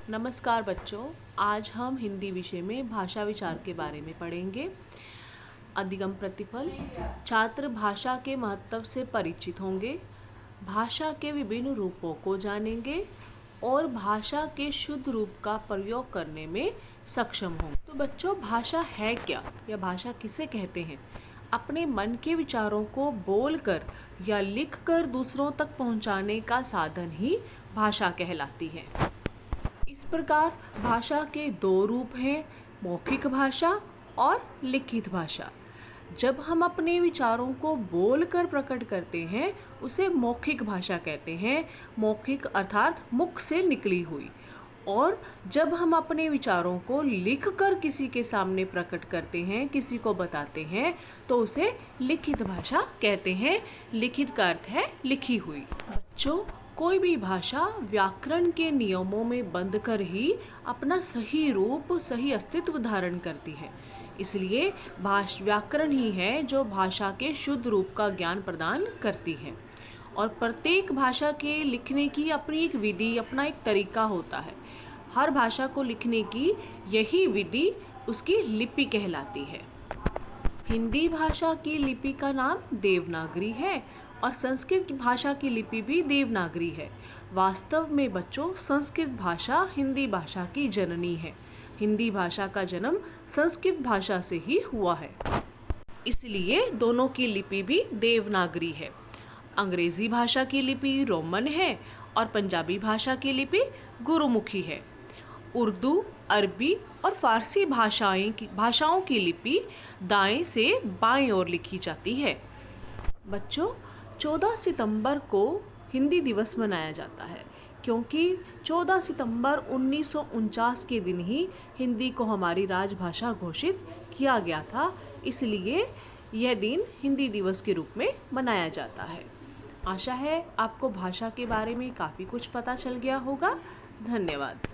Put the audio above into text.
नमस्कार बच्चों, आज हम हिंदी विषय में भाषा विचार के बारे में पढ़ेंगे। अधिगम प्रतिफल। छात्र भाषा के महत्व से परिचित होंगे, भाषा के विभिन्न रूपों को जानेंगे और भाषा के शुद्ध रूप का प्रयोग करने में सक्षम होंगे। तो बच्चों, भाषा है क्या या भाषा किसे कहते हैं? अपने मन के विचारों को बोलकर या लिखकर दूसरों तक पहुंचाने का साधन ही भाषा कहलाती है। इस प्रकार भाषा के दो रूप हैं, मौखिक भाषा और लिखित भाषा। जब हम अपने विचारों को बोलकर प्रकट करते हैं उसे मौखिक भाषा कहते हैं। मौखिक अर्थात मुख से निकली हुई। और जब हम अपने विचारों को लिखकर किसी के सामने प्रकट करते हैं, किसी को बताते हैं, तो उसे लिखित भाषा कहते हैं। लिखित का अर्थ है लिखी हुई। बच्चों, कोई भी भाषा व्याकरण के नियमों में बंध कर ही अपना सही रूप, सही अस्तित्व धारण करती है। इसलिए व्याकरण ही है जो भाषा के शुद्ध रूप का ज्ञान प्रदान करती है। और प्रत्येक भाषा के लिखने की अपनी एक विधि, अपना एक तरीका होता है। हर भाषा को लिखने की यही विधि उसकी लिपि कहलाती है। हिंदी भाषा की लिपि का नाम देवनागरी है और संस्कृत भाषा की लिपि भी देवनागरी है। वास्तव में बच्चों, संस्कृत भाषा हिंदी भाषा की जननी है। हिंदी भाषा का जन्म संस्कृत भाषा से ही हुआ है, इसलिए दोनों की लिपि भी देवनागरी है। अंग्रेजी भाषा की लिपि रोमन है और पंजाबी भाषा की लिपि गुरुमुखी है। उर्दू, अरबी और फारसी भाषाओं की लिपि दाएं से बाएं ओर लिखी जाती है। बच्चों, 14 सितंबर को हिंदी दिवस मनाया जाता है क्योंकि 14 सितंबर 1949 के दिन ही हिंदी को हमारी राजभाषा घोषित किया गया था। इसलिए यह दिन हिंदी दिवस के रूप में मनाया जाता है। आशा है आपको भाषा के बारे में काफ़ी कुछ पता चल गया होगा। धन्यवाद।